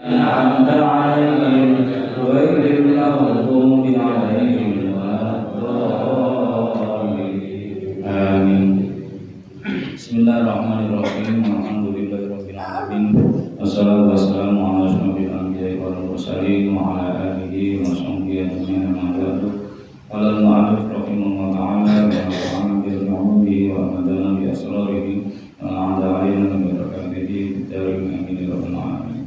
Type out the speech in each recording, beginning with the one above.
أنعمت عليهم غير المغضوب عليهم ولا الضالين آمين. Bismillahirrahmanirrahim. Alhamdulillahirabbil alamin. Wassalatu wassalamu ala asyrofil anbiya'i wal mursalin wa ala alihi wa sahbihi ajma'in amma ba'du. Qala al-mu'allif rahimahullahu ta'ala wa nafa'ana bil 'ulumi wa amadana bi asrarihi wa a'ada 'alaina bi barakatihi fid darin amin ya rabbal alamin.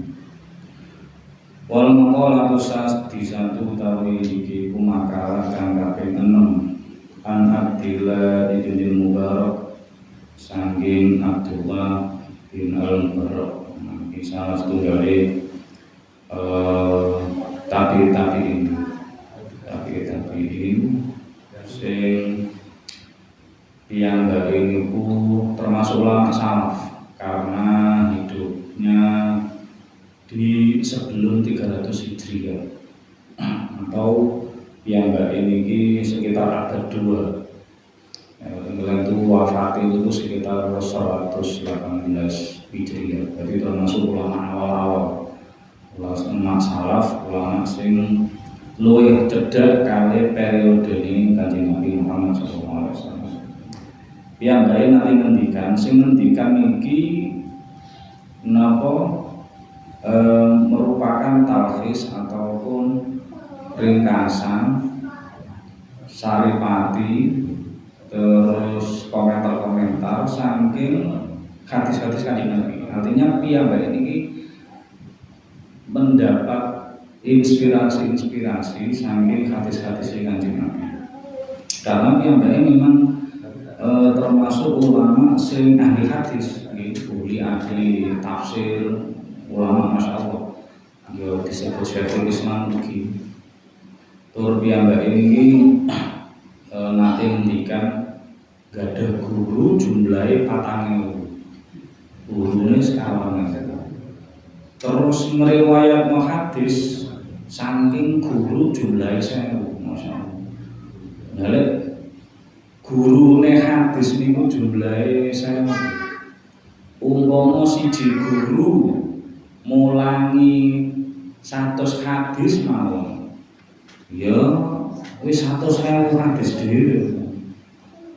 Wal maqalatu satu tawi iki ku makalah kang kaping 6 an Abdillah ibn Mubarak saking Abdullah bin Al-Mubarak. salah setunggalé tabiin sing piyambake niku termasuk ulama salaf karena hidupnya di sebelum 300 Hijriah atau piyambake niki sekitar abad 2. Kemudian itu wafat itu sekitar 118 Hijriah. Jadi termasuk ulama awal-awal, ulama salaf, ulama sing luwih cedhak kali periode ini Kanjeng Nabi Muhammad SAW. Piyambake nanti ngendikan, sing ngendikan iki napa merupakan talkhis ataupun ringkasan saripati terus komentar-komentar saking hadis-hadis Kanjeng Nabi. Artinya piyambake niki mendapat inspirasi saking hadis-hadis Kanjeng Nabi. Karena piyambake memang termasuk ulama sing ahli hadis, ahli tafsir, ulama masyaallah. Yo disebut Syekhul Islam iki. Tur piyambake niki nate ngendikan gadah guru jumlahe 4.000. Gurune sekawan aja. Terus meriwayat hadis saking guru jumlahe 1.000, masyaallah. Nalek gurune hadis niku jumlahe 1.000. Umpama siji guru mulangi 100 hadis mawon, ya wis 100.000 hadis dhewe.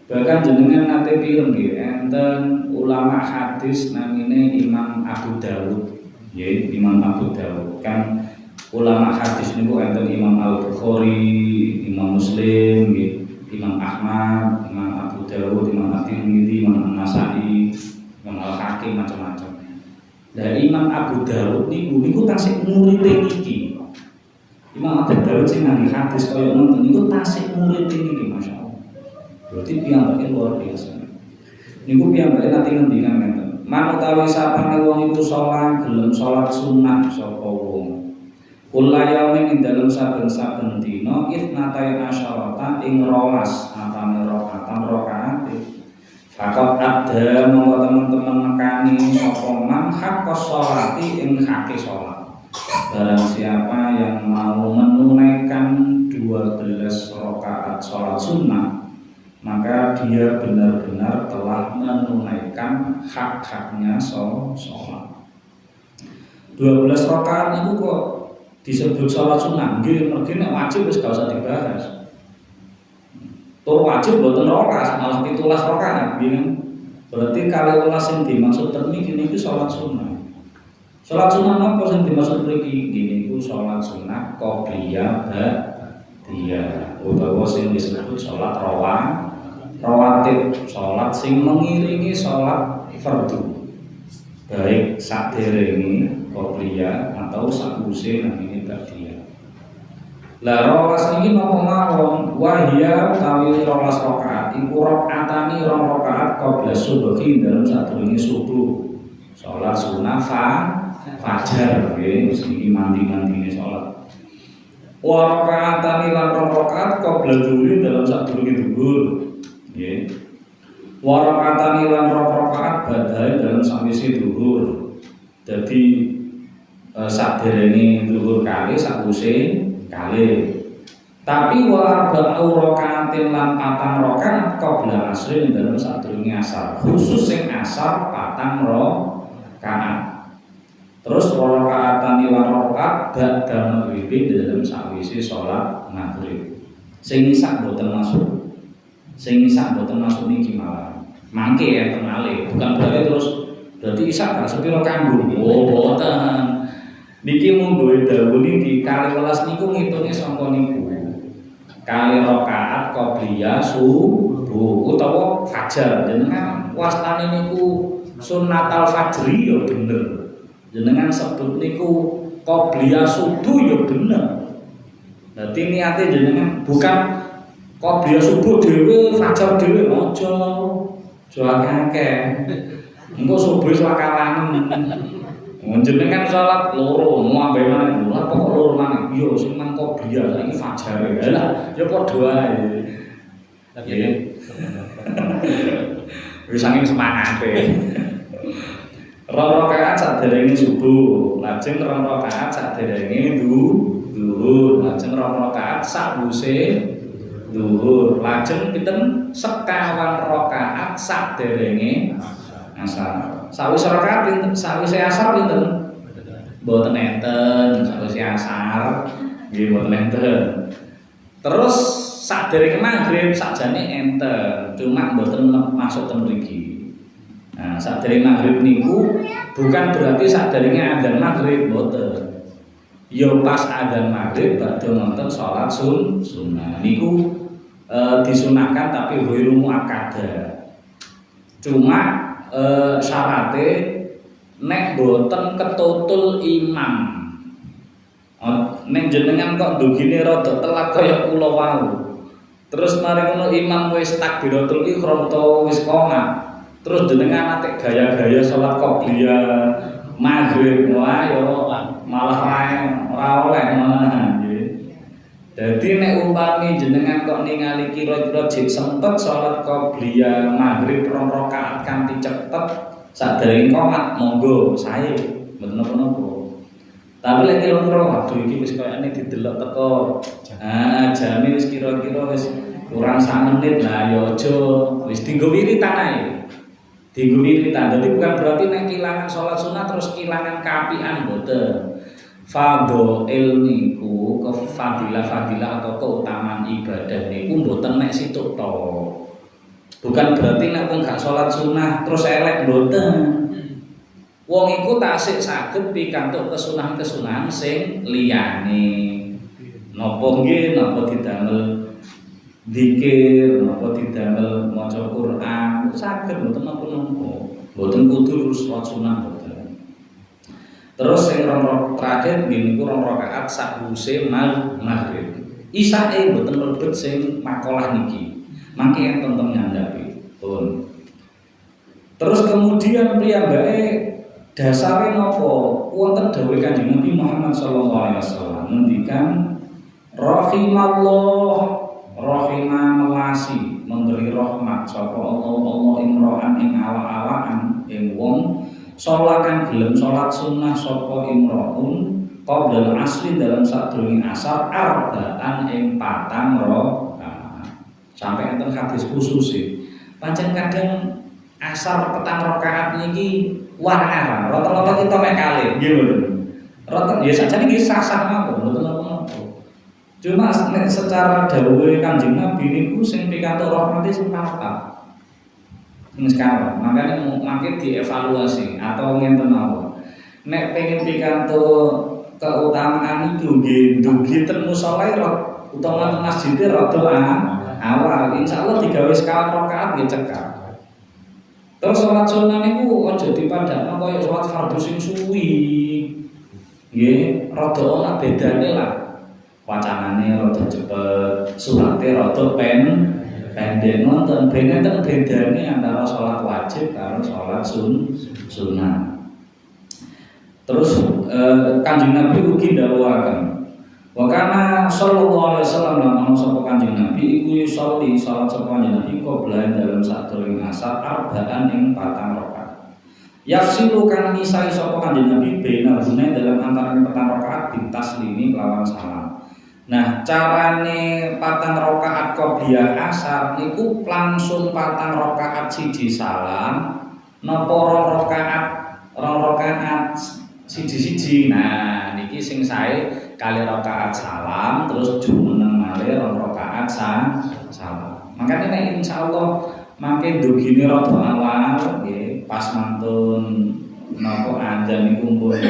Bahkan jenengan nate pireng nggih enten ulama hadis namine Imam Abu Dawud. Ya, Imam Abu Dawud kan ulama hadis niku enten Imam Al-Bukhari, Imam Muslim, Imam Ahmad, Imam Abu Dawud, Imam At-Tirmidzi, Imam An-Nasa'i, Imam Al-Hakim, macam-macam. Dari Imam Abu Dawud niku tasik murid iki. Imam Abu Dawud sing nang hadis kaya ngoten niku tasik murid iki, masyaallah. Berarti piyambake luar biasa. Niku piyambake nanti ngendikan ngeten. Man utawi sapane wong iku salat gelem salat sunah sapa wong. Kula yaumin ing dalem saben-saben dina itnatai asyarata ing 12 apane rakaat. Fakot abda monggo teman-teman nekani sapa man haqqos sholati ing hake salat. Barang siapa yang mau menunaikan 12 rakaat salat sunnah, maka dia benar-benar telah menunaikan hak-haknya sholat. 12 rakaat itu kok disebut sholat sunnah? Nggih, mergi nek wajib wis gak usah dibahas. Tur wajib boten 12, malah 17 rakaat, nggih. Berarti kali 12 sing dimaksud niki niku sholat sunnah. Sholat sunnah apa sing dimaksud mriki? Niku sholat sunnah qobliyah ba'diyah utawa sing disebut sholat rawatib, sholat sing mengiringi sholat fardu, baik saderenge qobliyah atau sakuse namine ba'diyah. Lah rolas niki napa mawon? Wahya utawi 12 rakaat iku rakaatani 2 rakaat qabla subhi dalam sadurunge subuh. Sholat sunnah fajar nggih, iki mandi-mandine sholat. Wa rakaatani lan 2 rakaat qabla dhuhri dalam sadurunge dhuhur. Nggih. Wa rakaatani lan 2 rakaat badhe dalam sawise dhuhur. Dadi saderenge dhuhur kali sakuse kali. Tapi wa arba'u rakaatin lan 4 rakaat qabla asrin dalam sadurunge asar. Khusus sing asar 4 rakaat. Terus 2 rakaatan lan 2 rakaat ba'da maghrib dalam sawise salat maghrib. Sing isak boten masuk. Sing isak boten masuk niki malah. Mangke enten malih, bukan berarti terus berarti isak gak sepiro kanggo. Oh, boten. Niki monggo dawuh niki kali 12 niku ngitunge sangka niku. Kali rakaat qobliyah subuh utawa fajar. Jenengan wastane niku sunnatal fajri ya bener. Jenengan sebut niku qobliyah subuh ya bener. Dadi niate jenengan bukan qobliyah subuh dhewe fajar dhewe aja akeh. Engko subuh wakalan. Jenengan salat loro, ngombe maneh lho, apa kok loro maneh? Yo sing nang Qobliyah saiki fajare. Lah, ya padha ae. Nggih. Wis saking semangate. 2 rakaat saderenge subuh, lajeng 2 rakaat saderenge zuhur, lajeng 2 rakaat sakwise zuhur, lajeng pinten 50 rakaat saderenge asar. Sawise rakaat pinten? Sawise asar pinten? Mboten enten, sawise asar nggih mboten enten. Terus saderenge maghrib sakjane enten, cuma mboten masuk ten mriki. Nah, saderenge maghrib niku bukan berarti saderenge adzan maghrib mboten. Ya pas adzan maghrib badhe nonton salat sunnah. Niku disunahkan tapi ghairu muakkadah. Cuma syaratnya nek boten ketutul imam. Nek jenengan kok ndugine rada telat kaya kula wau. Terus mari ngono imam wis takbiratul ihram utawa wis qomat. Terus jenengan ate gaya-gaya salat qobliyah maghrib wae yo malah ora oleh malah nggih. Dadi nek umpami jenengan kok ningali kira-kira jek sempet salat qobliyah maghrib 2 rakaat kanthi cepet saderenge qomat monggo sae mboten napa-napa. Tapi lek kira-kira waduh iki wis kayane didelok teko jame wis kira-kira wis kurang 1 menit lah ya aja wis dienggo wiritan ae. Dienggo wiritan. Dadi bukan berarti nek kehilangan salat sunah terus kehilangan kaapian mboten. Fadhail niku kefadilah-fadilah atau keutamaan ibadah niku mboten nek situk to. Bukan berarti nek wong gak salat sunah terus elek mboten. Wong iku tasik saged pikantuk kesunahan-kesunahan sing liyane. Napa nggih napa didamel zikir, napa didamel maca Quran, saged mboten napa-napa. Mboten kudu salat sunah mboten. Terus yang terakhir gini ku 2 rakaat sakwise maghrib. Isae mboten mlebet sing makalah niki. Mangke enten ngandhapi. Pun. Terus kemudian piyambake dasare napa? Wonten dawuh Kanjeng Nabi Muhammad sallallahu alaihi wasallam ngendikan rahimallah rahimanalasi memberi rahmat sapa Allah imro'an ing awak-awakan ing wong sholakan gelem sholat sunnah sapa imro'un qabla asli dalam sadurunge asar arba'an ing 4 rakaat. Sampai enten hadis khusus e. Pancen kadang asar 4 rakaat niki warna rata-rata kita mek kalih nggih mboten. Rata ya sajane nggih sah-sah mawon mboten napa-napa. Cuma secara dawuhe Kanjeng Nabi niku sing pikantuk rahmate sing 4. Sekarang, makanya makin dievaluasi atau ngenten apa. Nek pengen pikantuk keutamaan itu nggih ten musala utawa ten masjid rada awal. Insyaallah digawe sekawan rakaat nggih cekak. Terus salat sunah niku aja dipadakno kaya salat fardhu sing suwi. Nggih, rada ana bedane lah. Wacanane rada cepet, surate rada pendek nonton benten bedane antara sholat wajib karo sholat sunnah. Terus Kanjeng Nabi ugi dawuhaken wa kana sallallahu alaihi wasallam lan sapa Kanjeng Nabi iku sholli salat sapa Kanjeng Nabi qabla dalam sadurunge asar arba'an ing 4 rakaat. Yafsilu kang misai sapa Kanjeng Nabi baina huna dalam antara 4 rakaat ditaslimi kelawan salam. Nah, carane 4 rakaat qobliyah asar niku langsung 4 rakaat siji salam, napa 2 rakaat siji-siji. Nah, niki sing sae kali rakaat salam terus jumeneng malih 2 rakaat salam. Makanya nek insyaallah mangke ndugine rada awal nggih, pas mantun napa adzan niku mumpun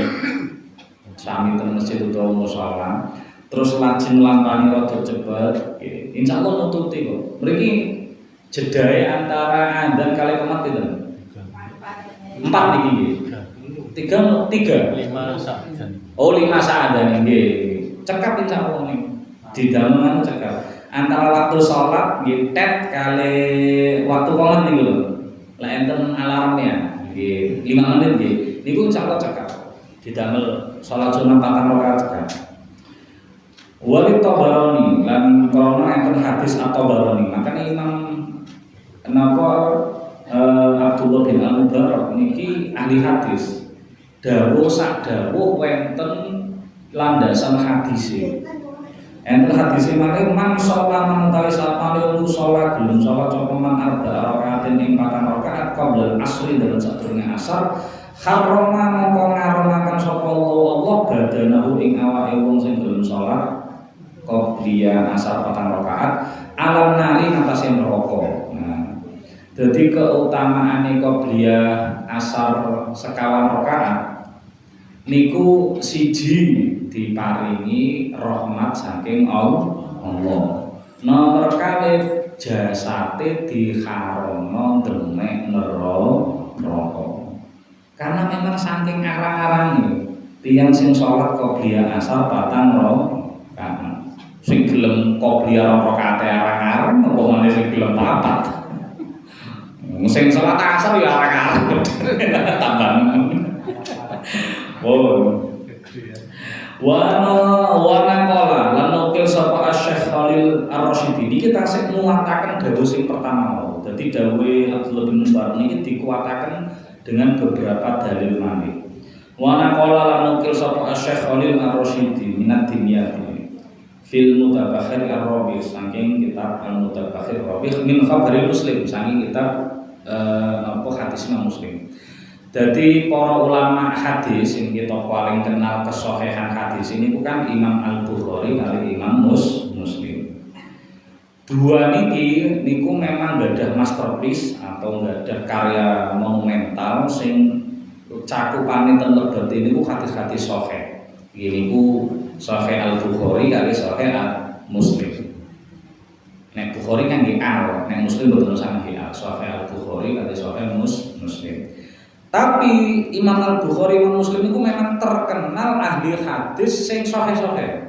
sami ten masjid utawa musala. Terus lajeng lampani rada cepet, insyaallah nututi kok. Mriki jedahe antara adzan kali qomat pinten? 4 niki nggih. 3 5 sa'adzan. Oh 5 sa'adzan nggih. Cekap insyaallah niku. Didamel cekap. Antara waktu salat nggih tet kali waktu qomat niku lho. Lah enten alarmnya nggih 5 menit nggih. Niku insyaallah cekap. didamel salat sunah 4 rakaat cekak. Wali Tabarani lan krono enten hadis At-Tabarani. Makanya Imam Abdullah bin Al-Mubarak niki ahli hadis. Dawuh sak dawuh wonten landasan hadise. Enten hadise male man sholat mentawi sapane sholat gelem sholat sapa man arba rakaatin ing 4 rakaat qabla asri dalam sadurunge asar harrama mongko ngaromaken sapa Allah badanahu ing awake wong sing gelem sholat qobliya asar 4 rakaat alam nari ngatasi neraka. Nah, jadi keutamaane qobliya asar sekawan rakaat niku siji diparingi rahmat saking Allah. Nomor kali jasate diharamno demek neraka. Karena memang saking arang-arange tiyang sing salat qobliya asar 4 rakaat. Sing gelem qobliya rakaate arang-arang apa maneh sing gelem 4. Sing salat asar ya arang-arang. Tambah. Oh. Wana kola lan nukil sapa Syekh Khalil Ar-Rasyidi niki tasih nguwataken dawuh sing pertama mau. Dadi dawuhe Abdullah bin Mubarak niki dikuwataken dengan beberapa dalil maneh. Wana kola lan nukil sapa Syekh Khalil Ar-Rasyidi minad dimyati fil Mutabakhir Ar-Rabi saking kitab Al-Mutabakhir Ar-Rabi min khabari Muslim saking kitab hadis Muslim. Jadi para ulama hadis yang kita paling kenal kesohihan hadis ini bukan Imam Al-Bukhari kali Imam Muslim. Dua niki niku memang gadah masterpiece atau gadah karya monumental sing cakupane ten lebet niku hadis-hadis sahih. Ini ku Sahih Al-Bukhari kali Sahih Muslim. Nek Bukhari kan nggih al, nek Muslim boten sak nggih al. Sahih Al-Bukhari kali Sahih Muslim. Tapi Imam Al-Bukhari Imam Muslim itu memang terkenal ahli hadis sing sahih-sahih.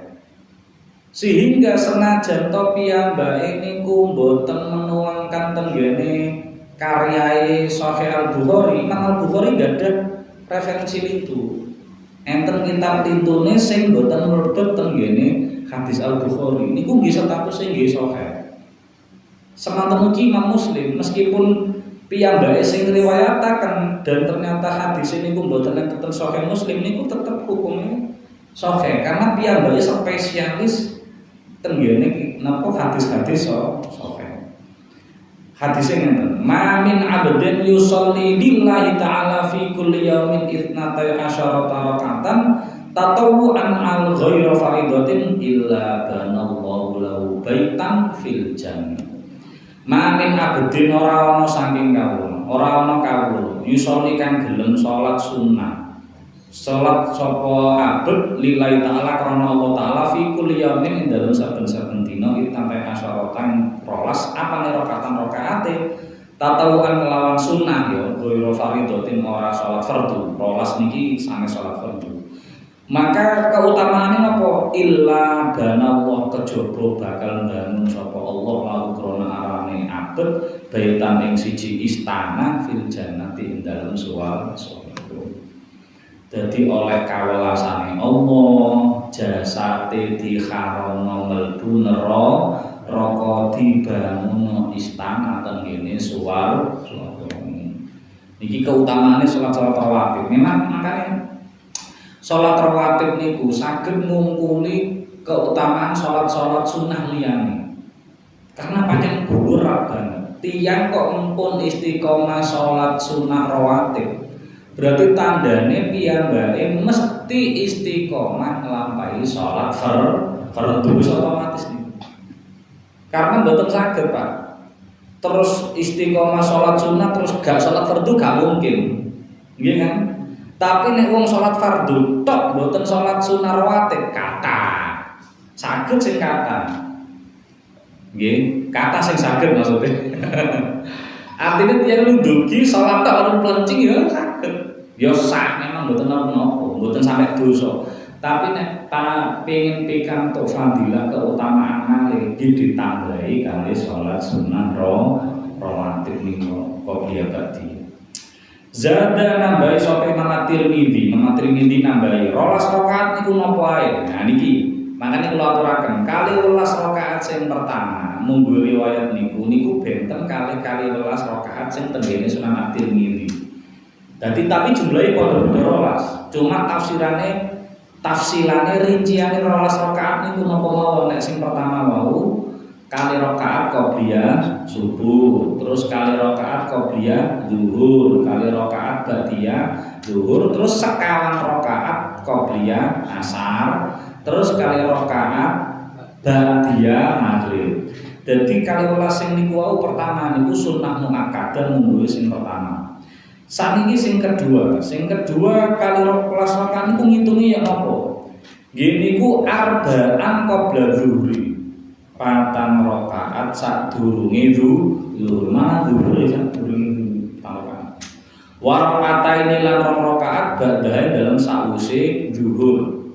Sehingga senajan to piyambake niku mboten menuangkan tenggene karyae Sahih Al-Bukhari, Imam Al-Bukhari gak ada referensi itu. Enten kitab tintune sing mboten mlebet tenggene hadis Al-Bukhari niku nggih status sing nggih sahih. Semanten ugi Imam Muslim meskipun piyambake sing riwayataken dan ternyata hadis ini ku mboten enten sahih Muslim niku tetep hukumnya sahih karena piyambake spesialis tenggene napa hadis-hadis sahih. Hadis ngeten, "Ma min 'abdin yusolli lillahi ta'ala fi kulli yaumin 12 raka'atan tatawwu'an al ghairu faridatin illa banallahu lahu baitan fil jannah." Mamin abdin ora ana saking kawula, ora ana kawula yusoli kang gelem salat sunnah. Salat sapa abd lillahi ta'ala karena Allah taala fi kulli yaumin ing dalem saben-saben dina sampai asyaratan rolas apane rakaate tatawukan melawan sunnah ya ghairu faridatin ora salat fardhu. Rolas niki sanes salat fardhu. Maka keutamaannya apa? Illa banallah kejaba bakal bangun sapa Allah lalu krana arane abet baitan ing siji istana fil jannati ing dalem swarga. Dadi oleh kawelasane Allah jasate diharamno mlebu neraka dibangun istana teng ngene swarga. Niki keutamaane salat rawatib. Memang makanya salat rawatib niku saged ngungkuli keutamaan salat-salat sunnah liyane. Karena pancen dhuwur banget. Tiyang kok empun istiqomah salat sunnah rawatib. Berarti tandane piyambake mesti istiqomah nglampahi salat fardhu otomatis niku. Karena mboten saged, Pak. Terus istiqomah salat sunnah terus gak salat fardhu gak mungkin. Nggih kan? Tapi nek wong salat fardhu tok mboten salat sunah rawatib kata. Saged sing kata. Nggih, kata sing saged maksudnya. Artinya tiyang ndugi salat tok ora plencing ya saged. Ya sah memang mboten napa-napa, mboten sampai dosa. Tapi nek pengin pikantuk fadilah keutamaan malih ditambahi kali salat sunah rawatib niku qobliyah ba'diyah. Zada nambahi sapa Imam Tirmidzi nambahi 12 rakaat niku napa ae. Nah niki makane kula aturaken kali 12 rakaat sing pertama munggo riwayat niku benten kali 12 rakaat sing tenggene Sunan Tirmidzi. Dadi tapi jumlahe padha 12. Cuma tafsilane rinciane 12 rakaat niku napa mawon. Nek sing pertama wau kali rakaat qobliyah subuh, terus kali rakaat qobliyah zuhur, kali rakaat ba'diyah zuhur, terus sekawan rakaat qobliyah asar, terus kali rakaat ba'diyah maghrib. Jadi kali 12 sing niku wau pertama niku sunnah muakkadah munggo sing pertama. Saniki sing kedua kali 12 rakaat niku ngitungi ya napa? Nggih niku arba'an qabla zuhri. Patang rakaat sadurunge zuhur. Mana zuhur sadurunge rakaat. Wa rakaatain lan rakaat ba'dahe dalam sause zuhur.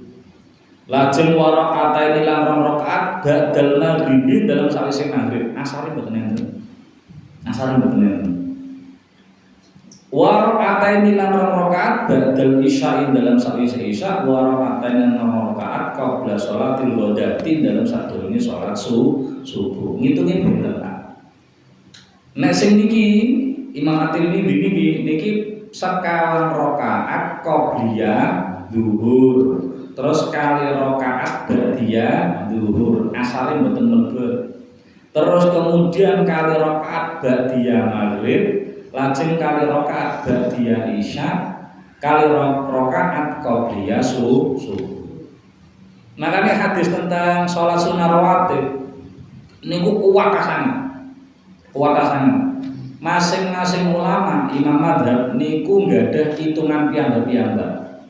Lajeng wa rakaatain lan rakaat ba'dal maghrib dalam sause maghrib. Asare mboten enten. Wa rakaatain lan rakaat ba'dal isya dalam sause isya, wa rakaatain lan rakaat qabla sholatil ghadati dalam sadurunge salat subuh. Ngitunge pinten ta? Nek sing niki Imam At-Tirmidzi niki sekawan rakaat qobliyah zuhur, terus kali rakaat ba'diyah zuhur, asale mboten mlebet. Terus kemudian kali rakaat ba'diyah maghrib, lajeng kali rakaat ba'diyah isya, kali rakaat qobliyah subuh. Makanya hadis tentang sholat sunnah rawatib niku kuwakasan. Masing-masing ulama imam madzhab niku nggadah hitungan piyambak-piyambak.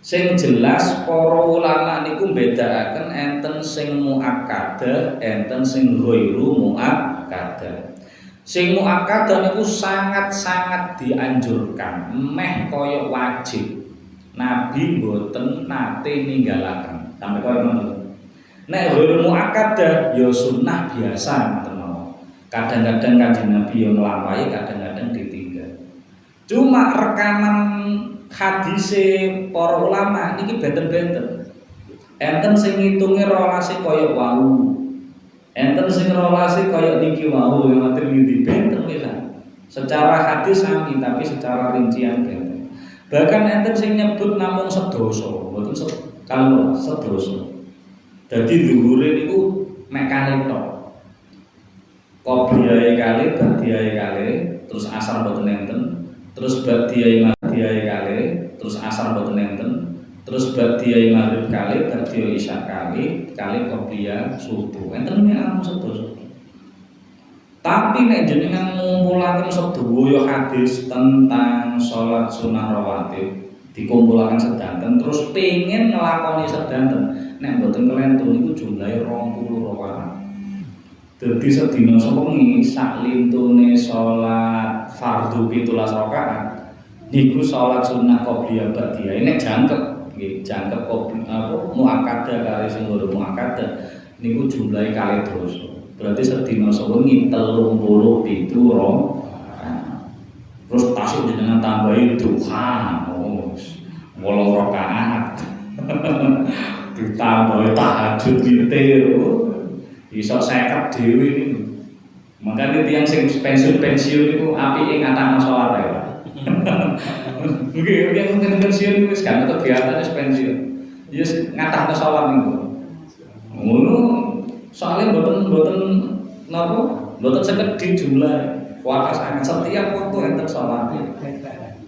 Sing jelas para ulama niku mbedakaken enten sing muakkadah, enten sing ghairu muakkadah. Sing muakkadah niku sangat-sangat dianjurkan, meh kaya wajib. Nabi mboten nate ninggalaken. Sampai kau ngono. Nek ghairu muakkadah ya sunnah biasa ngoten mawon. Kadang-kadang Kanjeng Nabi yang nglampahi, kadang-kadang ditinggal. Cuma rekaman hadise para ulama niki benten-benten. Enten sing ngitunge rolase kaya wau. Enten sing rolase kaya niki wau yang Tirmidzi benten pisan. Secara hadis sami tapi secara rincian benten. Bahkan enten sing nyebut namung sedoso, mboten kalau sedoso. Jadi zuhure niku mekanik tok. Qobliyahe kali, ba'diyahe kali, terus asar mboten enten, terus ba'diyahe maghrib kali, terus asar mboten enten, terus ba'diyahe maghrib kali, ba'diyahe isya kali qobliyah subuh. Enten namung sedoso. Tapi nek jenengan ngumpulaken sedaya hadis tentang salat sunah rawatib dikumpulaken sedanten terus pengen nglakoni sedanten nek mboten kelentun niku jumlahe 20 rakaat. Dadi sedina sewengi sak lintune salat fardhu 17 rakaat niku salat sunah qobliyah ba'diyah nek jangkep nggih jangkep muakkadah kali sing ora muakkadah niku jumlahe kalih dosa. Berarti sedina sewengi 37 rakaat. Terus tasik jenengan tambahi duha 8 rakaat. Ditambahi tahajud witir. Iso 50 dhewe niku. Makane tiyang sing pensiun niku apike ngatakno salat ae, Pak. Nggih, yang pensiun wis kan kegiatan wis pensiun. Ya ngatakno salat niku. Ngono soalnya mboten sekedhik jumlah wakasan setiap waktu enten salat.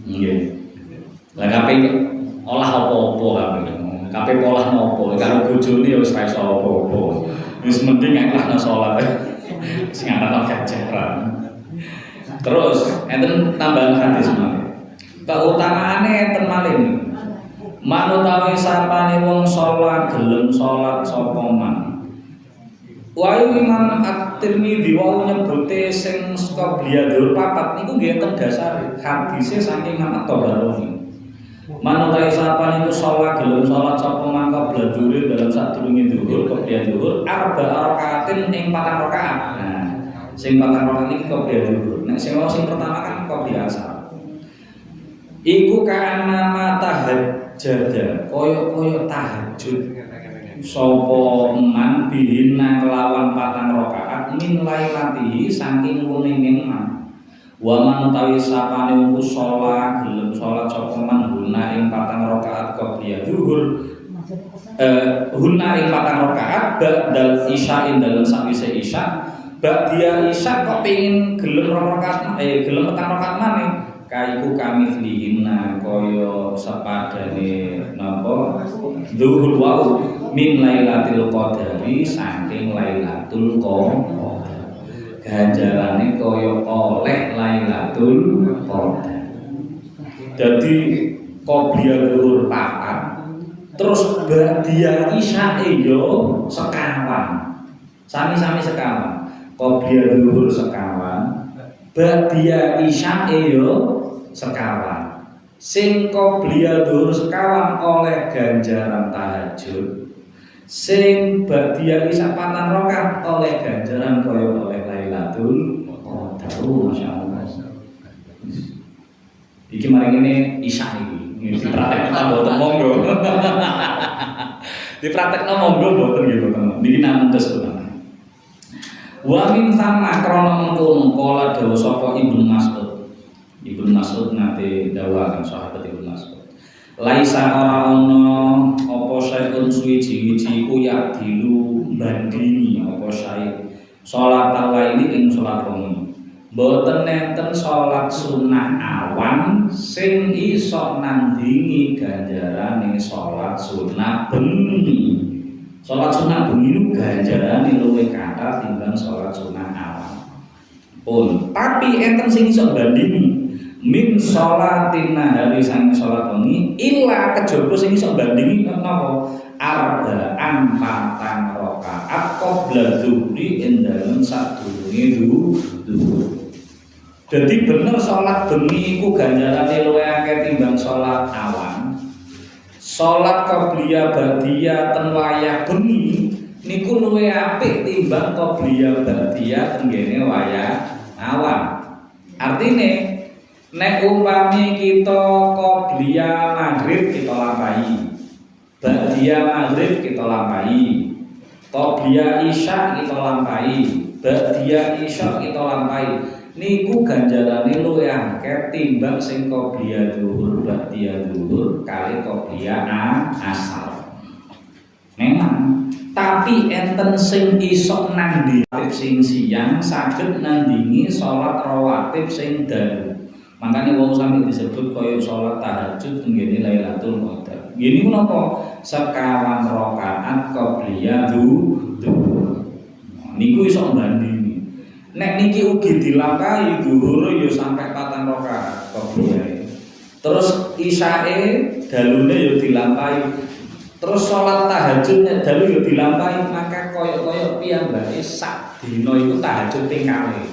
Nggih. Lah kabeh olah apa-apa kabeh polah nopo karo bojone ya wis ra iso apa-apa. Wis mending nglakno salat. Sing ana ganjaran. Terus enten tambahan hadis malih. Keutamaane enten malih. Manutawi sapane wong salat gelem salat sapa man. Wae Imam At-Tirmidzi wau nyebute sing qobliyah dzul papat niku nggih enten dasare hadise saking Imam At-Tabarani. Manutawi sapane iku salat gelem salat sapa man qobliyah dzul dalam sadurunge zuhur qobliyah zuhur arba rakaatin ing 4 rakaat. Nah, sing 4 rakaat iki qobliyah zuhur. Nek sing pertama kan qobliyah asar. iku ka'annama tahajjada koyo tahajud sapa man bihina kelawan 4 rakaat min lailatihi saking wengi man wa man utawi sapane wong salat gelem salat sapa man guna ing 4 rakaat qobliyah zuhur guna ing 4 rakaat ba'dal isya dalam sawise isya ba'dia isya kok pengin gelem 2 rakaat gelem 4 rakaat maneh kaiku kami flihinna koyo sepadane napa zuhur wau min lailatul qadari saking lailatul qadar ganjarane koyo oleh lailatul qadar. Jadi qobliyah zuhur 4 terus ba'diyah isyae yo sekawan sami-sami sekawan qobliyah zuhur sekawan ba'diyah isyae yo sekawan sing qobliyah zuhur sekawan oleh ganjaran tahajud sing ba'diyah isya 4 rakaat oleh ganjaran kaya oleh lailatul qadar. Masyaallah iki mari ngene isya iki dipraktekno mboten monggo dipraktekno monggo mboten nggih mboten niki namung kesuwen wa min thamma krana mengkono kala dawuh sapa Ibnu Mas'ud. Ibnu Mas'ud nate dawuhaken sahabat Ibnu Mas'ud. Laisa ora ana apa saeun suwi-wiji ku ya dilu bandingi apa sae salat laili ing salat wengi. Mboten nenten salat sunah awan sing iso nandingi ganjarane salat sunah bengi. Salat sunah bengi ganjarane luwih kathah timbang salat sunah awan. Pun tapi enten sing iso bandingi min sholatin nahari sang sholat wengi illa kejaba sing iso bandingi napa arba'an 4 rakaat qabla dzuhri ing dalem sadurunge zuhur. Dadi bener sholat bengi iku ganjarane luwih akeh timbang sholat awan. Sholat qabliyah ba'diyah ten wayah bengi niku luwih apik timbang qabliyah ba'diyah tenggene wayah awan. Artine nek umpami kita qobliyah maghrib kita lampahi, ba'diyah maghrib kita lampahi, qobliyah isya kita lampahi, ba'diyah isya kita lampahi. Niku ganjarane luwih akeh timbang sing qobliyah zuhur, ba'diyah zuhur kali qobliyah asar. Memang, tapi enten sing iso nandingi sing siang saged nandingi salat rawatib sing dalu. Makanya wong sami disebut kaya salat tahajud tenggene Lailatul Qadar. Gini menapa? Sekawan rakaat qobliyah zuhur. Niku iso bandingi. Nek niki ugi dilampahi zuhur ya sampai 4 rakaat qobliyah. Terus isyae dalune ya dilampahi. Terus salat tahajud nek dalu ya dilampahi, maka kaya-kaya piyambake sak dina iku tahajud ping kalih.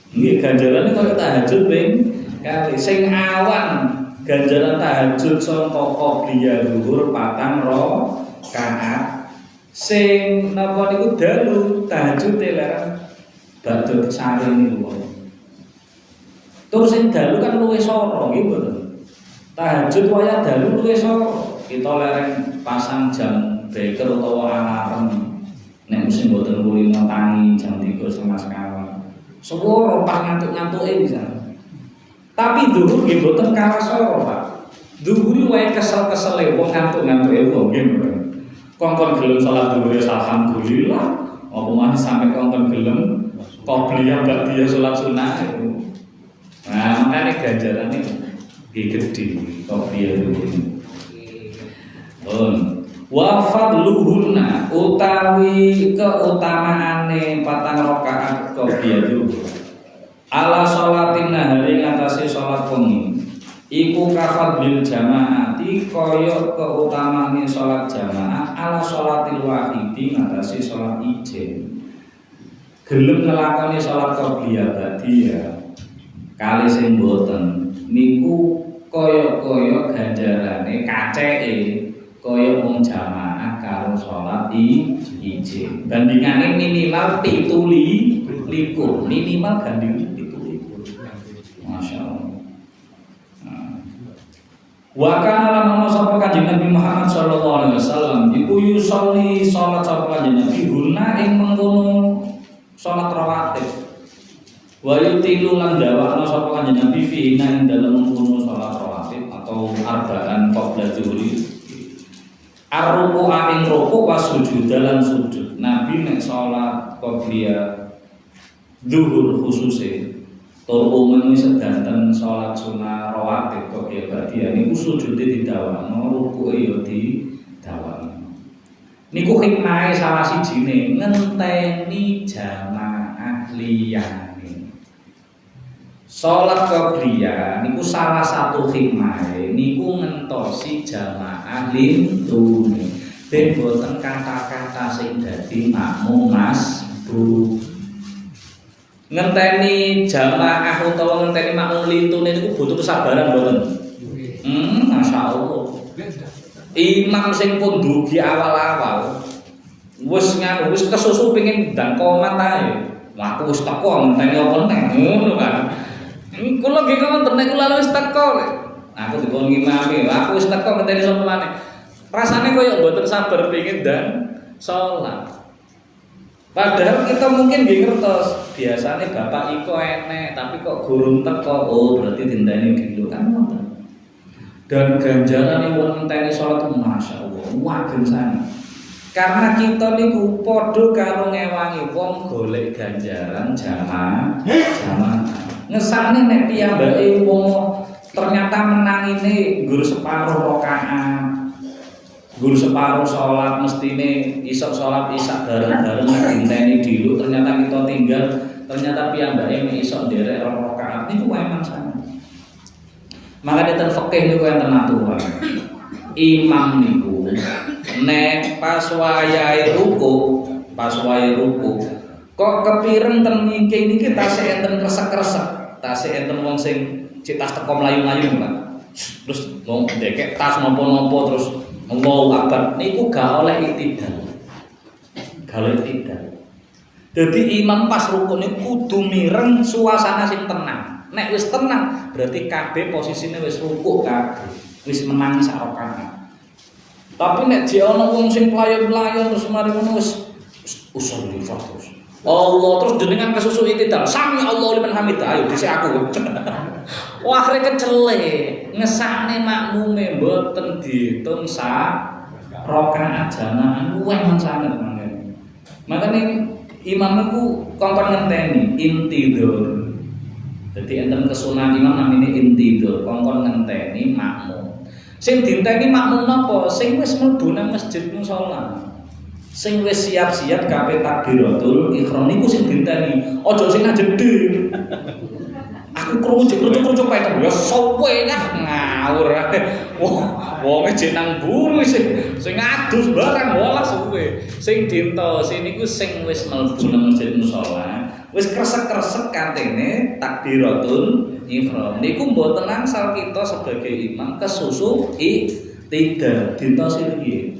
Nggih ganjarane kaya tahajud ping kali sing awan ganjaran tahajud saka qobliyah zuhur 4 rakaat sing napa niku dalu tahajud leren badhe sare niku. Terus sing dalu kan luwih sora nggih mboten. Tahajud wayah dalu luwih sora. Kita lereng pasang jam beker utawa alarm nek musim mboten kuli tangi jam 3:30 swara pas ngantuk-ngantuke bisa. Tapi zuhur nggih mboten kalah swara, Pak. Zuhur wae kesel-kesele wong ngantuk-ngantuke wong nggih mboten. Kongkon gelem salat zuhur alhamdulillah, apa maneh sampe kongkon gelem qobliyah ba'diyah salat sunah. Nah, makane ganjarane nggih gedhe qobliyah zuhur. Wa fadluhunna utawi keutamaane 4 rakaat qobliyah zuhur ala sholatin nahari ngatasi sholat wengi iku kafadlil jamaati kaya keutamaane sholat jamaah ala sholatil wahidi ngatasi sholat ijen. Gelem nglakoni sholat qobliyah ba'diyah kali sing boten niku kaya-kaya ganjarane kaceke kaya wong jamaah karo salat ijen. Bandingane minimal 17 minimal gandeng 17. Masyaallah. Nah, Wa kana lamun sapa Kanjeng Nabi Muhammad sallallahu alaihi wasallam iku yusolli salat sapa Kanjeng Nabi guna ing mengkono salat rawatib. Wa yutilu lan dawakna sapa Kanjeng Nabi fi ing dalem mengkono salat rawatib atau arba'an qabla zuhri. Ar-ruku' ing ruku' wa sujud lan sujud. Nabi nek salat qabliyah zuhur khususe tur umum sedanten salat sunah rawatib kok ya bagian niku sujude didawakno rukuke ya didawakno niku hikmahe salah sijine ngenteni jamaah liyane salat qabliyah niku salah satu hikmahe niku ngentosi jamaah lintune ben boten kata-kata sing dadi makmum masbuk ngenteni jamaah utawa ngenteni makmum lintune niku butuh kesabaran mboten? Masyaallah. Imam sing pun dugi awal-awal wis kesusu pengin ndang komat ae. Wah aku wis teko ngenteni apa neh ngono kan. Kula nggih ngoten nek kula wis teko. Aku dikon ngimami, aku wis teko ngenteni sapa maneh. Rasane koyo mboten sabar pengin dan salat. Padahal kita mungkin nggih ngertos, biasane bapak iko enek, tapi kok gurung teko, oh berarti dinteni dulu kan ngoten. Dan ganjarane wong ngenteni salat masyaallah, wagem sanget. Karena kita niku padha karo ngewangi wong golek ganjaran jamaah. Ngesane nek piyambake wong ternyata menangine nggur separuh rakaat. Guru separuh sholat mestine isok sholat isak bareng-bareng nginteni dulu ternyata kita tinggal ternyata piyambake isok nderek rakaat niku emang sangat. Maka ten fikih niku enten aturan. Imam niku nek pas wayahe ruku kok kepireng ten ngingking niki tasih enten kresek-kresek, tasih enten wong sing citas teko mlayu-mlayu Pak. Terus wong ndekek tas napa-napa terus Allahu Akbar niku gak oleh itidal. Jadi imam pas rukun niku kudu mireng suasana sing tenang. Nek wis tenang berarti kabeh posisine wis rukuk kabeh. Wis menang sak rakaat. Tapi nek jek ana wong sing playon-playon terus mari ngono wis usul di terus. Allah terus jenengan kesusu itidal. Sami Allah liman hamidah. Ayo dhisik aku. Wah akhirnya kecelek ngesakne makmume mboten diitung sak rakaat jamaah luwih sanget mangkene. Makane imam niku kongkon ngenteni intidor. Dadi enten kesunahan imam namine intidor, kongkon ngenteni makmum. Sing dinteni makmum napa? Sing wis mlebu nang masjid musala. Sing wis siap-siap kabeh takbiratul ihram niku sing dinteni. Aja sing ngajedhe. Aku kerucuk pae ya sowe kan ngawur. Wong jek nang buru sing adus barang walah suwe. Sing dintosi niku sing wis mlebu nang masjid musala, wis kresek-kresek kantene takbiratul ihram. Niku mboten angsal kita sebagai imam kesusu tidak dintosi piye.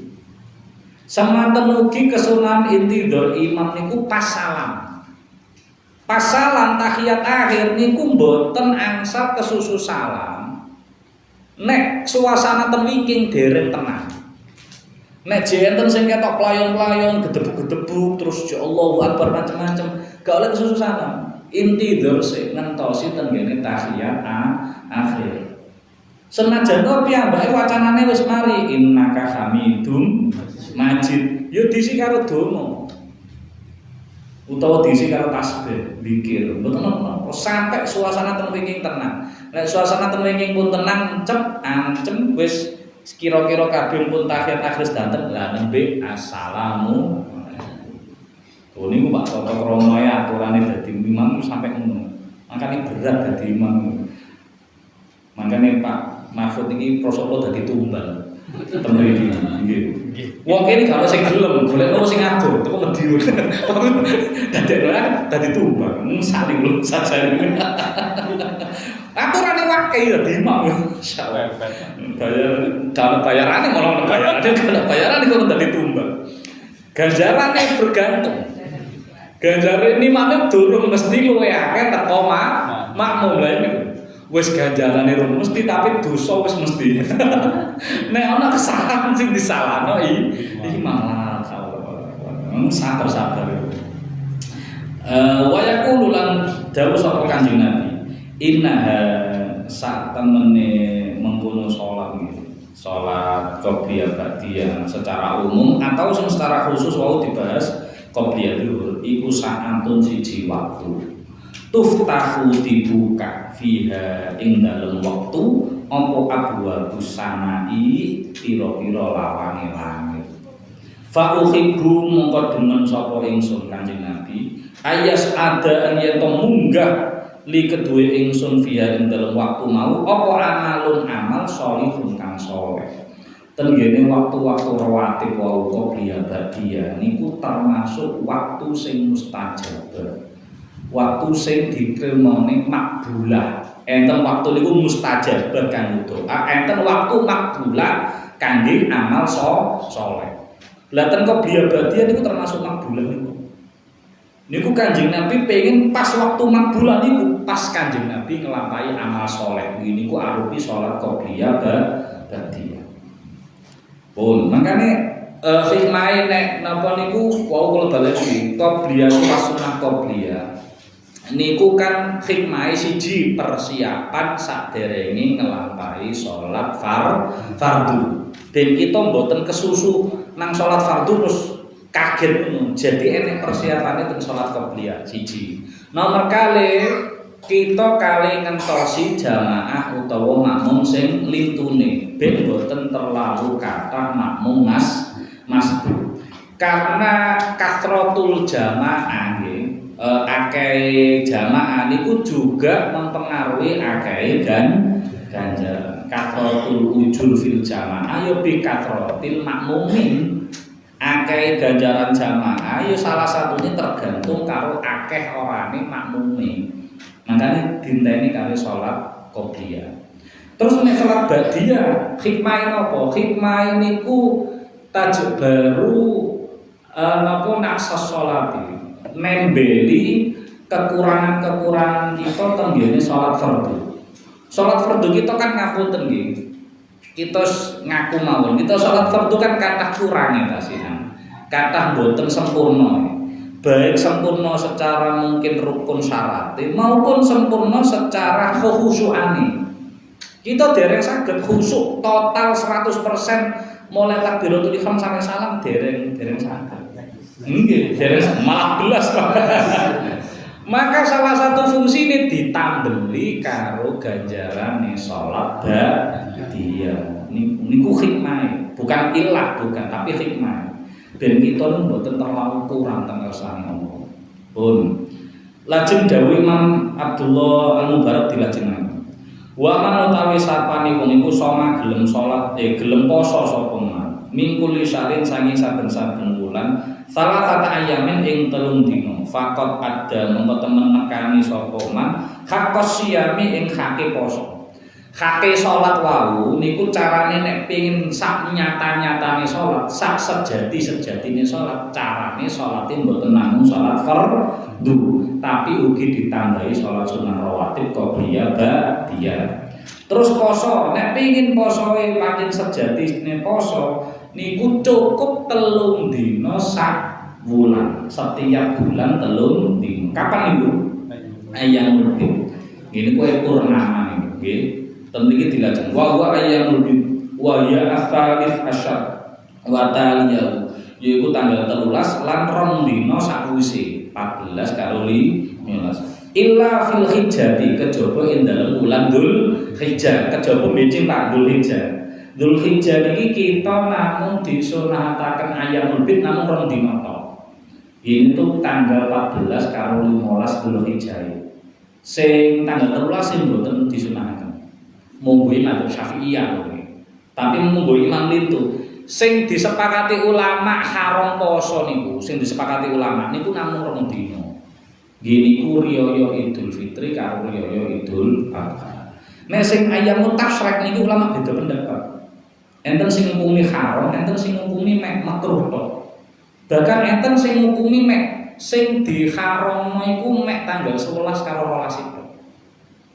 Semanten ugi kesunahan intidor imam niku pas salam. Pas salam tahiyat akhir niku mboten angsal kesusu salam. Nek suasana temwiking dereng tenang. Nek jenten sing ketok playon-playon gedebuk-gedebuk terus ya Allahu Akbar macam-macam, gak oleh kesusu salam. Intidor sing ngentosi tenggene tahiyat akhir. Senajan to piyambake wacanane wis mari innaka hamidum majid, ya diisi karo donga. Utawa diisi karo tasbih, zikir. Mboten napa sampai suasana temwiking tenang. Nek suasana temwiking pun tenang, ancem wis kira-kira kabeh pun tahiyat akhir sedanten lah nembe assalamu. Oh niku Pak Toto Kromo ya aturane dadi imam sampai ngono. Makane berat dadi imam. Makane Pak Mahfud iki prosopo dadi tumbal. Temen iki nggih. Wong kene gak ono sing gelem, golekno sing adoh teko Madiun. Dadekno dadi tumbal, saling lu sajane. Aturane wae ya di imam. Insyaallah. Bayarane malah bayarane kok dadi tumbal. Ganjarane bergantung. Ganjarane imame durung mesti luwe akeh teko makmum lha niku. wis ganjarane ora mesti tapi dosa wis mesti. Nek ana kesalahan sing disalahno iki malah sabar-sabar. Wa yaqulu lan dawuh sapa Kanjeng Nabi, inna sak temene mengkono salat iki. Salat qobliyah ba'diyah secara umum atau secara khusus wau dibahas qobliyah dulu iku sa'antun siji waktu. Tuftahu dibuka fiha ing dalem wektu apa abwabus samai pira-pira lawane langit. Fa uhibbu mongko demen sapa ingsun Kanjeng Nabi ayas ada yen to munggah li kedue ingsun fiha ing dalem waktu mau apa amalun amal sholihun kang saleh. Tenggene waktu-waktu rawatib wau qobliyah ba'diyah niku termasuk waktu sing mustajab. Waktu sing dikrimone makbulah. Enten waktu niku mustajab kanggo doa, enten waktu makbulah kangge amal saleh. Lah ten qobliyah ba'diyah niku termasuk makbulah niku. Niku Kanjeng Nabi pengen pas waktu makbulah niku pas Kanjeng Nabi nglampahi amal saleh. Niku arupi salat qobliyah ba'diyah. Pun makane hikmahe nek napa niku wau kula baleni qobliyah pas sunah qobliyah. Niku kan hikmahe siji persiapan saderenge nglampahi salat fardu. Ben kita mboten kesusu nang salat fardu terus kaget ngono. Jadi enek persiapane teng salat qobliyah siji. Nomor kali kita kali ngentosi jamaah utawa makmum sing lintune ben mboten terlalu kathah makmum masbuk. Karena kasratul jamaah nggih akeh jamaah niku juga mempengaruhi akeh ganjaran. Kasratul ujul fil jamaah ya bi kasratil makmumin. Akeh ganjaran jamaah ya salah satunya tergantung karo akeh orane makmume. Makanya dinteni karo salat qobliyah. Terus nek salat ba'diyah hikmahe napa? Hikmahe niku tajuk baru napa naksas salati. Nembeli kekurangan-kekurangan kita tenggene salat fardu. Salat fardu kita kan ngapunten nggih. Kita ngaku mawon, kita salat fardu kan kathah kurange tasihan. Kathah boten sempurna. Baik sempurna secara mungkin rukun syaratnya maupun sempurna secara khusyuane. Kita dereng saged khusyuk total 100% mulai takbiratul ihram sampai salam dereng saged. Nggih, dereng malah belas Pak. Maka salah satu fungsi ini ditambeli karo ganjarane salat ba'diyah. Niku hikmah, bukan ilah, bukan, tapi hikmah. Ben kita nu mboten terlalu kurang teng kersane Allah. Pun. Lajeng dawuh Imam Abdullah Al-Mubarak dilajengaken. Wa man utawi sapane wong iku soma gelem salat gelem poso sapa man. Mingkuli syarin sangi saben-saben wulan salah kata ayamin ing telung dino fakot ada mongko temen nekani sapa man hakos siyami ing hake poso. Hake salat wau niku carane nek pengin sak nyata-nyatane salat, sak sejati-sejatine salat, carane salate mboten namung salat fardu, tapi ugi ditambahi salat sunah rawatib qobliyah ba'diyah. Terus poso, nek pengin posoe pancen sejatine poso niku cukup telung dino sak bulan, setiap bulan telung dino. Kapan niku? Ayyamul bid. Ngene kuwi purnama niku nggih. Ten iki dilajeng wa ayyamul bid wa ya asalif asyar wa taliyah. Yaiku tanggal 13 lan rong dino sakwise 14 karo 15. Illa fil hijjati kejaba ing dalem bulan Dzulhijjah, kejaba becik Pak Dzulhijjah. Dzulhijjah niki kita namung disunataken ayyamul bid namung rong dina tok. Ini tuh tanggal 14 karo 15 Dzulhijjah. Sing tanggal 13 sing mboten disunataken. Monggo Imam Syafi'iyah lho. Tapi monggo Imam Lintu. Sing disepakati ulama haram poso niku, sing disepakati ulama niku namung rong dina. Gini ku riyo Idul Fitri karo riyo Idul Adha. Nek sing ayyamut tasyrik niku ulama beda pendapat. Enten sing ngukumi haram, enten sing ngukumi mek makruh tok. Bahkan enten sing ngukumi mek sing diharamno iku mek tanggal 11 karo 12 itu.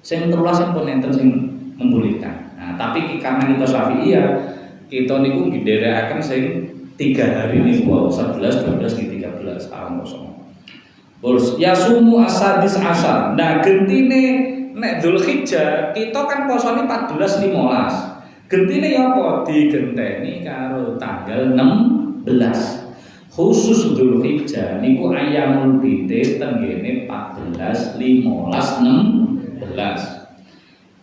Sing 13 pun enten sing membolehkan. Nah, tapi karena kita Syafi'iyah, kita niku ngendherekaken sing 3 hari niku 11, 12, 13 tahun kosong. Terus ya sumu asadis asar. Nah, gentine nek Dzulhijjah kita kan posone 14 15. Gentine ya apa? Digenteni karo tanggal 16. Khusus Dzulhijjah niku ayamul bidh tenggene 14, 15, 16.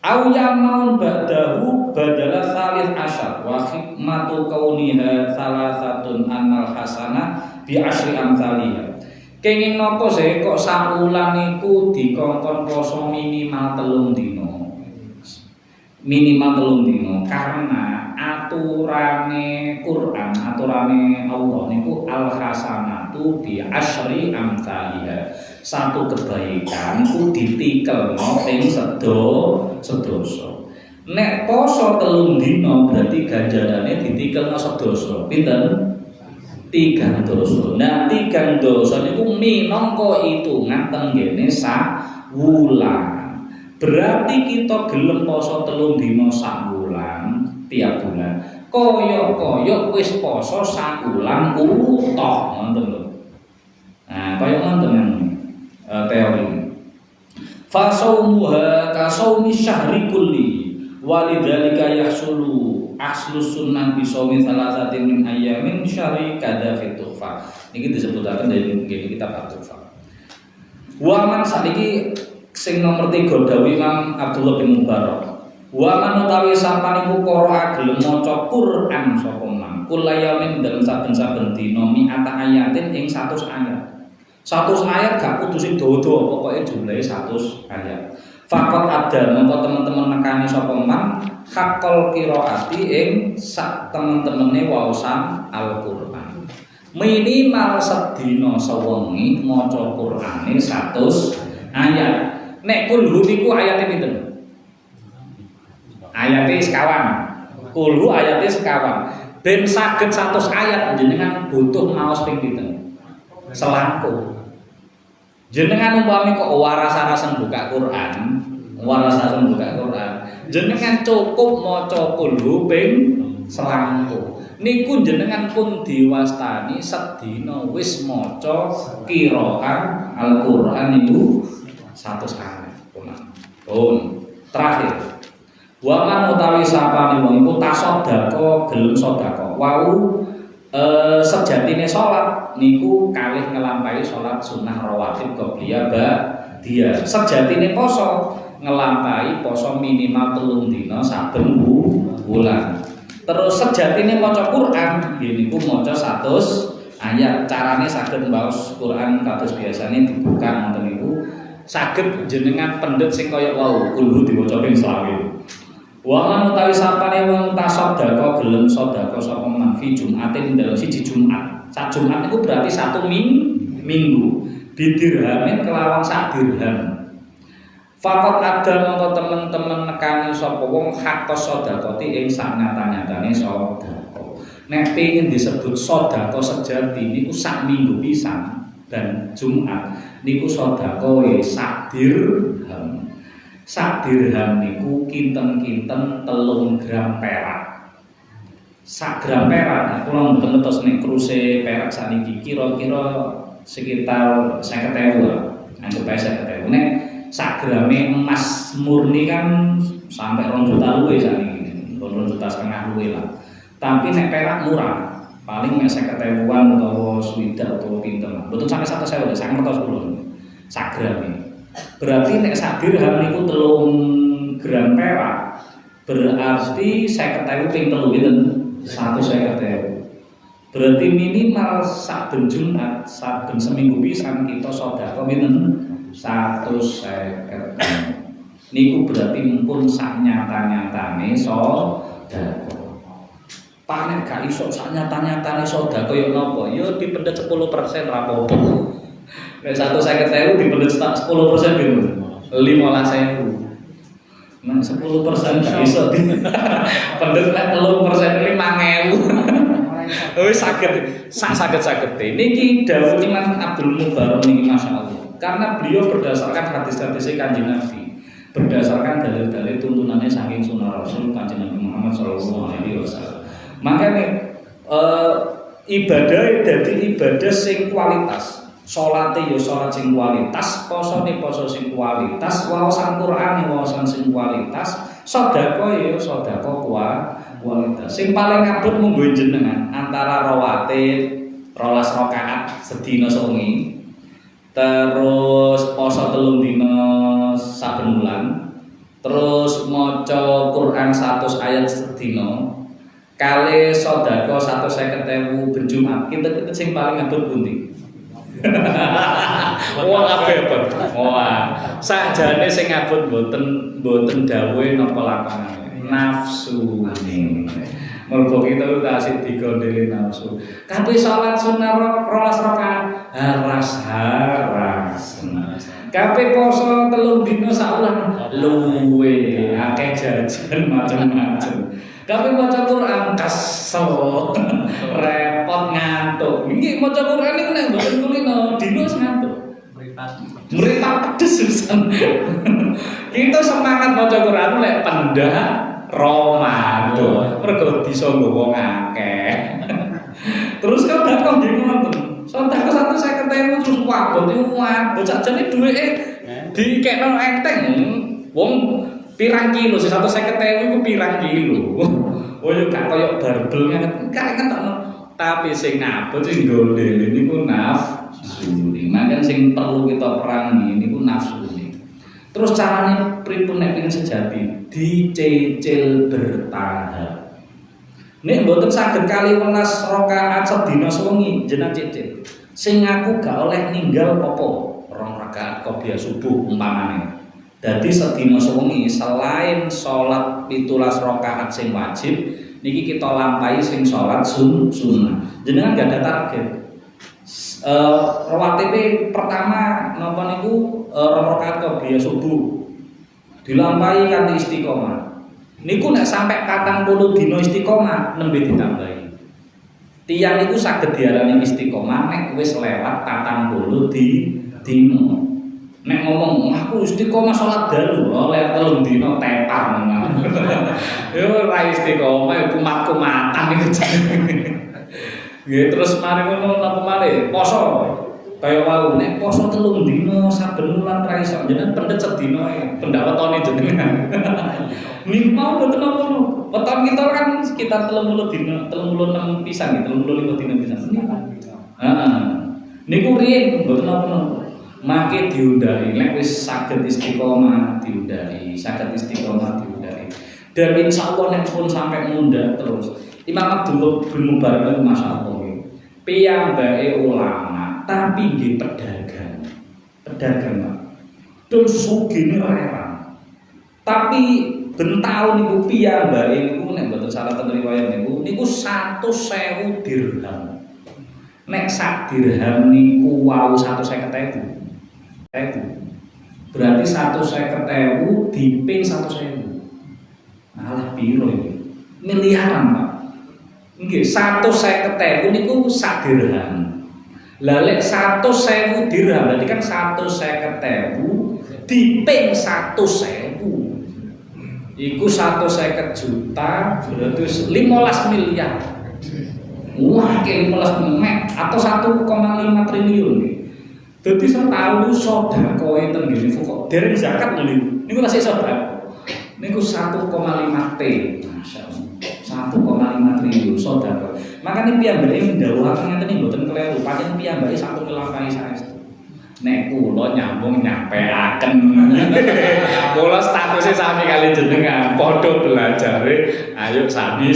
Au yamaun ba'dahu badala salis asyar wa hikmatu kauniha salasatun annal hasanah bi asyri amsalihha. Kenging napa sih kok saulan niku dikongkon poso minimal 3 dina. Minimal 3 dina karena aturane Quran, aturane Allah niku al hasanatu bi asyri amsalihha. Satu kebaikan ku ditikelno ping sedoso. Nek poso 3 dina berarti ganjarane ditikelno sedoso. Pinten? 3 dosa. Nah, 3 dosa niku minangka hitungan tenggene sak wulan. Berarti kita gelem poso 3 dina sak wulan, tiap bulan. Kaya-kaya wis poso sak wulan utuh, ngoten lho. Nah, kaya ngoten teori. Fasaumuha kasaumi syahri kulli walidzalika yahsulu aslus sunnah bisaumi salasatin min ayyamin syahri kada fitufa. Niki disebutaken dari kitab At-Tuhfah. Wa man sakniki sing nomor 3 dawuh Imam Abdullah bin Mubarak. Wa man utawi sapaniku qira'a gelem maca Quran sapa man kulayamin dalem saben-saben dina mi'ata ayatin ing 100 ayat. 100 ayat gak kudu sing dawa-dawa, pokoke jumlahe 100 ayat. Fakot ada mongko teman-teman nekani sapa man hakol qiraati ing sak temen-temene waosan Al-Qur'an. Minimal sedina sewengi maca Qur'ane 100 ayat. Nek kulhu niku ayate pinten? Ayate sekawan. Kulhu ayate sekawan. Ben saged 100 ayat jenengan butuh maos ping pinten? Selangkung. Jenengan umpami kok waras-warasen buka Quran, jenengan cukup maca kulhu ping selangkung. Niku jenengan pun diwastani sedina wis maca qiraah Al-Qur'an niku 100 ayat. Pun terakhir. Wa man utawi sapane wong iku tasadaqah gelem sedekah. Wau sejatine salat niku kalih ngelampahi salat sunnah rawatib qobliyah ba'diyah. Sejatine poso ngelampahi poso minimal 3 dina saben bulan. Terus sejatine maca Quran niku maca 100 ayat. Carane saged maos Quran kados biasane dibuka ngoten niku saged jenengan pendhet sing kaya wau kudu diwaca ping 20. Wa man utawi sapane wong tasadaqah gelem sedekah sapa man fi Jumatin dalam siji Jumat. Sak Jumat niku berarti 1 minggu. Bidirhamin kelawan 1 dirham. Fakot ada mongko temen-temen nekani sapa wong hak sedekati ing sak nyata-nyatane sedekah. Nek pengin disebut sedekah sejati niku sak minggu pisan dan Jumat niku sedekah sak dirham. Sak dirham niku kinten-kinten 3 gram perak. Sak gram perak, kula mboten ngertos nek kruse perak sakniki kira-kira sekitar 50.000. Anggap ae 50.000. Nek sak grame emas murni kan sampai 2 juta luwih sakniki. 2,5 juta luwih lah. Tapi nek perak murah, paling nek 50.000-an utawa 20 utawa pinten. Mboten sampai 100.000, sak ngertos kula. Sak grame. Berarti nek sak dirham niku 3 gram perak berarti 50.000 ping 3 pinten 150.000. Berarti minimal saben Jumat saben seminggu pisan kita sedekah pinten 150.000. Niku berarti mumpun sak nyata-nyatane sedekah. Panen gak iso sak nyata-nyatane sedekah kaya napa? Ya dipendhet 10% ra apa-apa. Nek 150.000 dipendhet 10% piro? 15.000. Nah 10% gak iso dipendhet nek 3% 5.000. Wis saged niki dawuh Imam Abdul Mubarak niki masyaallah. Karena beliau berdasarkan hadis-hadis Kanjeng Nabi. berdasarkan dalil-dalil tuntunannya saking sunnah Rasul Kanjeng Nabi Muhammad SAW. Makanya ibadah jadi ibadah sing kualitas. Salate ya salat sing kualitas, posone poso sing kualitas, waosan Qur'an waosan sing kualitas, sedekah ya sedekah kualitas. Sing paling abot munggo jenengan antara rawatib 12 rakaat sedina sewengi, terus poso 3 dina saben bulan, terus maca Quran 100 ayat sedina, kali sedekah 150.000 ben Jumat. Kita sing paling abot pundi? Wah kabeh abot. Wah, sakjane sing abot mboten dawuhe napa lakonane. Nafsu ning. Mergo kita tasik digondeli nafsu. Kabeh salat sunah 12 rakaat haras. Kabeh poso 3 dina saulan luwe akeh jajan macam-macam. Kabeh maca Quran kesel, repot ngantuk. Nggih maca Quran niku nek mboten kulino dina ngantuk. Meripat pedes pisan. Kita semangat maca Quran lek pendah Ramadan. Mergo disanggo wong akeh. Terus kok datang nggih ngoten. Sedekah 150.000 terus wabot iku wabot sakjane dhuweke dikekno enteng. Wong pirang kilo, 150.000 iku pirang kilo. Oh yo gak koyo barbel kan tapi sing ngabot sing golek niku nafsu. Makane sing perlu kita perangi niku nafsu. Terus carane pripun nek pengen sejati? Dicicil bertahap. Nek mboten saged 12 rakaat sedina sewengi jenengan cicil. Sing aku gak oleh ninggal apa? 2 rakaat qobliyah subuh umpamane. Dadi sedina sewengi selain salat 17 rakaat sing wajib, niki kita lampahi sing salat sunnah. Jenengan gak ada target. Rawatib pertama napa niku 2 rakaat qobliyah subuh. Dilampahi kanthi istiqomah. Niku nek sampai 40 dina istiqomah nembe ditambahi. Tiyang niku saged diarani istiqomah nek wis lewat 40 dina. Nek ngomong aku istiqomah salat dalu oleh 3 dina tepar. Yo ora istiqomah kumat-kumatan iku jenenge. Nggih terus mari ngono napa malih poso. Kaya wau nek poso 3 dina saben wulan ra iso jenengan pendet sedina pendawetane jenengan. Niku mau mboten ngono. Weton kita kan sekitar 30 dina, 36 pisan, 35 dina pisan. Heeh. Niku riyen mboten ngono. Mangke diundari nek wis saged istiqomah diundari, saged istiqomah diundari. Dan insyaallah nek pun sampai mundhak terus. Imam Abdullah bin Mubarak masyaallah. Piyambake ulama tapi nggih pedagang. Pedagang, Pak. Terus sugine ora. Tapi ben taun niku piyambake niku nek mboten salah ten riwayat niku 100.000 dirham. Nek sak dirham niku wau 150.000. Berarti 150.000 diping 100.000. Alah piro iki? Miliaran, Pak. Nggih, 150.000 niku sak dirham. Lah lek 100.000 dirham berarti kan 150.000 diping 100.000. Iku 150 juta berarti 15 miliar. Wah, ke 15 miliar atau 1,5 triliun. Dadi setahun itu sedekah ten nggih kok dereng zakat lho niku tasih sedekah. Niku 1,5 T. Masyaallah. 1,5 triliun sedekah. Makane piyambake ndhawuhaken ngeten iki mboten kleru, pancen piyambake sampun nglampahi saestu. Nek kula nyambung nyampeaken. Kula statusé sami kali jenengan, padha belajare, ayo sami.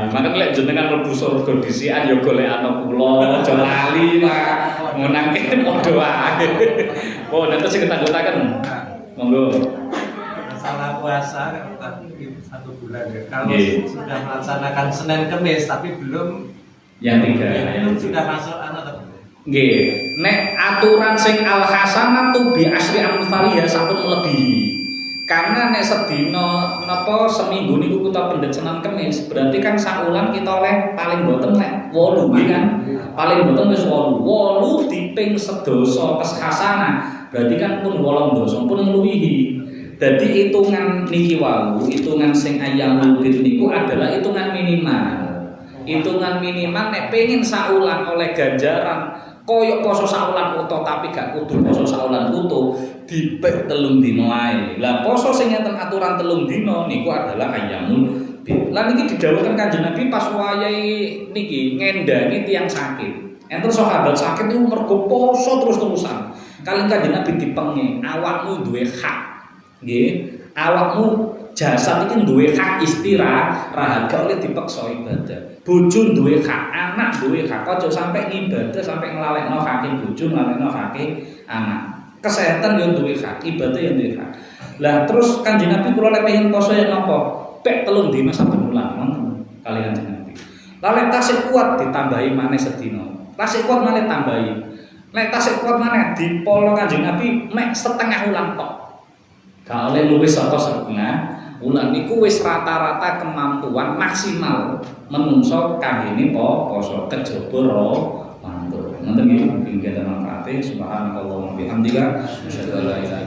Makane lek jenengan mlebu surga dhisikan ya golekane kula, aja lali Pak. Ngonang kene padha wae. Oh, nanti sing ketanggotaken. Monggo. Masalah puasa kan 1 bulan ya. Kalau sudah melaksanakan Senin Kamis tapi belum yang 3 belum sudah masuk anak. Nggih, nek aturan sing al hasanatu bi asri amsalih sampun melebihi. Karena nek sedina napa seminggu niku kita pendet Senin Kamis, berarti kan saulan kita oleh paling boten nek 8 nggih kan. Paling boten wis 8. 8 diping sedasa keshasanah. Berarti kan pun 8 dosa pun ngluwihi. Jadi hitungan niki wau, hitungan sing Ayyamul Bid niku adalah hitungan minimal. Hitungan minimal nek pengen saulan oleh ganjaran koyok poso saulan utuh tapi gak kudu poso saulan utuh dipek 3 dina ae. Lah poso sing ngeten aturan 3 dina niku adalah Ayyamul Bid. Lah niki didhawuhken Kanjeng Nabi pas wayahe niki ngendangi tiyang sakit. Enten sahabat sakit niku mergo poso terus-terusan. Kalih Kanjeng Nabi dipenge, awakmu duwe hak. Nggih, awakmu jasad iki duwe hak istirahat, gak oleh dipaksa ibadah. Bojo duwe hak, anak duwe hak. Aja sampai ibadah sampai nglalekno hake bojo, nglalekno hake anak. Kesehatan yo duwe hak, ibadah yo duwe hak. Lah terus Kanjeng Nabi kula lek pengen poso yen napa? Pek 3 dina saben wulan ngoten kali Kanjeng Nabi. Lah lek tasih kuat ditambahi maneh sedina. Tasih kuat maneh tambahi. Lek tasih kuat maneh dipolo Kanjeng Nabi mek setengah wulan tok. Gak oleh luwih saka setengah wulan niku wis rata-rata kemampuan maksimal menungso kanggene poso kejaba mantuk. Ngoten nggih mungkin kita manfaate subhanallah wa bihamdika asyhadu an la ilaha